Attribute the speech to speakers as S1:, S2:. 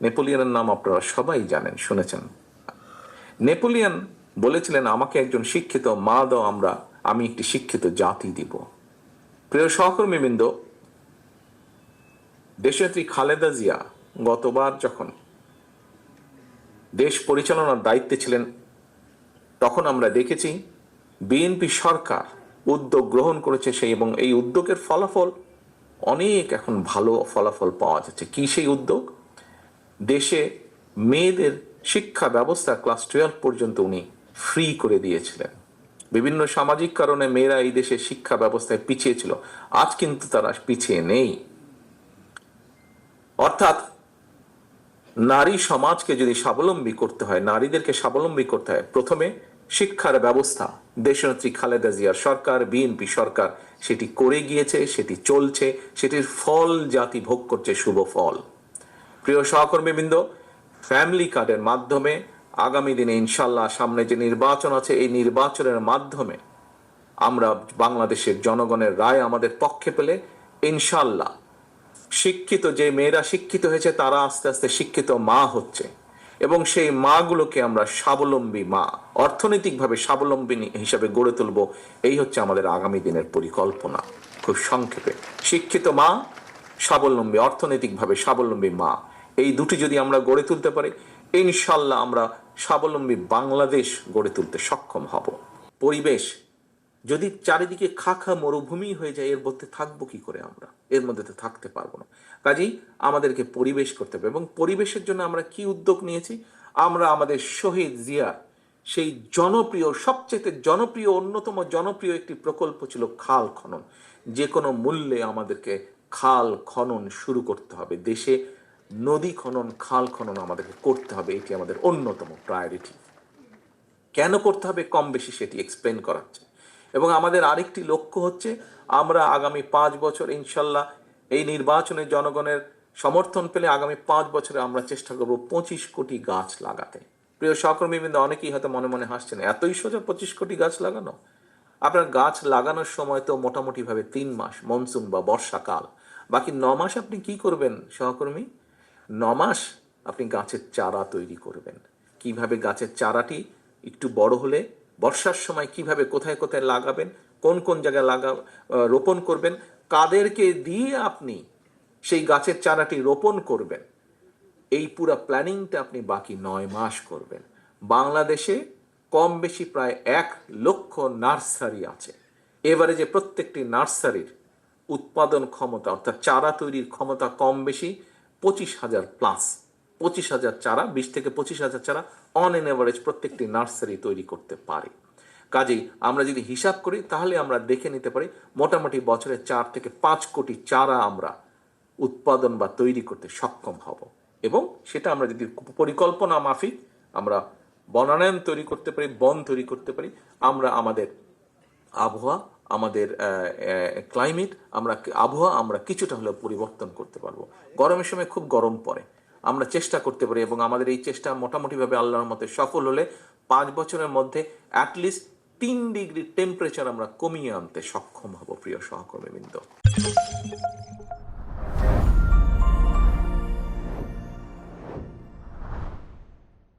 S1: নেপোলিয়নের নাম আপনারা সবাই জানেন, শুনেছেন। নেপোলিয়ন বলেছিলেন, আমাকে একজন শিক্ষিত মা দাও, আমি একটি শিক্ষিত জাতি দিব। প্রিয় সহকর্মীবৃন্দ, দেশনেত্রী খালেদা জিয়া গতবার যখন দেশ পরিচালনার দায়িত্বে ছিলেন, তখন আমরা দেখেছি বিএনপি সরকার উদ্যোগ গ্রহণ করেছে এবং এই উদ্যোগের ফলাফল অনেক এখন ভালো ফলাফল পাওয়া যাচ্ছে। কি সেই উদ্যোগ? দেশে মেয়েদের শিক্ষা ব্যবস্থা ক্লাস 12 পর্যন্ত উনি ফ্রি করে দিয়েছিলেন। বিভিন্ন সামাজিক কারণে মেয়েরা এই দেশে শিক্ষা ব্যবস্থায় পিছিয়ে ছিল, আজ কিন্তু তারা পিছিয়ে নেই। অর্থাৎ নারী সমাজকে যদি স্বাবলম্বী করতে হয়, নারীদেরকে স্বাবলম্বী করতে হয়, প্রথমে শিক্ষার ব্যবস্থা দেশনেত্রী খালেদা জিয়ার সরকার, বিএনপি সরকার সেটি করে গিয়েছে, সেটি চলছে, সেটির ফল জাতি ভোগ করছে, শুভ ফল। প্রিয় সহকর্মীবৃন্দ, ফ্যামিলি কার্ডের মাধ্যমে আগামী দিনে ইনশাল্লাহ সামনে যে নির্বাচন আছে, এই নির্বাচনের মাধ্যমে আমরা বাংলাদেশের জনগণের রায় আমাদের পক্ষে পেলে ইনশাল্লাহ শিক্ষিত যে মেয়েরা শিক্ষিত হয়েছে তারা আস্তে আস্তে শিক্ষিত মা হচ্ছে, এবং সেই মাগুলোকে আমরা স্বাবলম্বী মা, অর্থনৈতিকভাবে স্বাবলম্বী হিসাবে গড়ে তুলব। এই হচ্ছে আমাদের আগামী দিনের পরিকল্পনা। খুব সংক্ষেপে, শিক্ষিত মা, স্বাবলম্বী, অর্থনৈতিকভাবে স্বাবলম্বী মা, এই দুটি যদি আমরা গড়ে তুলতে পারি, ইনশাল্লাহ আমরা স্বাবলম্বী বাংলাদেশ গড়ে তুলতে সক্ষম হব। পরিবেশ যদি চারিদিকে খাখা মরুভূমি হয়ে যায়, এর মধ্যে থাকবো কি করে? আমরা এর মধ্যে তো থাকতে পারবো না। কাজেই আমাদেরকে পরিবেশ করতে হবে, এবং পরিবেশের জন্য আমরা কি উদ্যোগ নিয়েছি? আমরা আমাদের শহীদ জিয়ার সেই জনপ্রিয়, সবচেয়ে জনপ্রিয়, অন্যতম জনপ্রিয় একটি প্রকল্প ছিল খাল খনন। যে কোনো মূল্যে আমাদেরকে খাল খনন শুরু করতে হবে। দেশে নদী খনন, খাল খনন আমাদেরকে করতে হবে, এটি আমাদের অন্যতম প্রায়োরিটি। কেন করতে হবে কম বেশি সেটি এক্সপ্লেন করাচ্ছে। এবং আমাদের আরেকটি লক্ষ্য হচ্ছে, আমরা আগামী 5 বছর ইনশাল্লাহ এই নির্বাচনে জনগণের সমর্থন পেলে আগামী 5 বছরে আমরা চেষ্টা করব 25 কোটি গাছ লাগাতে। প্রিয় সহকর্মীবৃন্দ, অনেকেই হয়তো মনে মনে হাসছেন, এতই সোজা 25 কোটি গাছ লাগানো? আপনার গাছ লাগানোর সময় তো মোটামুটিভাবে 3 মাস, মনসুন বা বর্ষাকাল। বাকি 9 মাস আপনি কি করবেন সহকর্মী? 9 মাস আপনি গাছের চারা তৈরি করবেন। কিভাবে গাছের চারাটি একটু বড় হলে বর্ষার সময় কিভাবে কোথায় কোথায় লাগাবেন, কোন কোন জায়গায় রোপণ করবেন, কাদেরকে দিয়ে আপনি সেই গাছের চারাটি রোপণ করবেন, এই পুরো প্ল্যানিংটা আপনি বাকি 9 মাস করবেন। বাংলাদেশে কম বেশি প্রায় 1 লক্ষ নার্সারি আছে। এবারে যে প্রত্যেকটি নার্সারির উৎপাদন ক্ষমতা, অর্থাৎ চারা তৈরির ক্ষমতা কম বেশি 25,000 প্লাস। 25,000 চারা, 20 থেকে 25,000 চারা অন এন এভারেজ প্রত্যেকটি নার্সারি তৈরি করতে পারে। কাজেই আমরা যদি হিসাব করি তাহলে আমরা দেখে নিতে পারি মোটামুটি বছরে 4 থেকে 5 কোটি চারা আমরা উৎপাদন বা তৈরি করতে সক্ষম হব। এবং সেটা আমরা যদি পরিকল্পনা মাফিক আমরা বনায়ন তৈরি করতে পারি, বন তৈরি করতে পারি, আমরা আমাদের আবহাওয়া, আমাদের ক্লাইমেট, আবহাওয়া আমরা কিছুটা হলেও পরিবর্তন করতে পারবো। গরমের সময় খুব গরম পড়ে, আমরা চেষ্টা করতে পারি, এবং আমাদের এই চেষ্টা মোটামুটিভাবে আল্লাহর মতে সফল হলে 5 বছরের মধ্যে অ্যাটলিস্ট 3 ডিগ্রি টেম্পারেচার আমরা কমিয়ে আনতে সক্ষম হব। প্রিয় সহকর্মীবৃন্দ।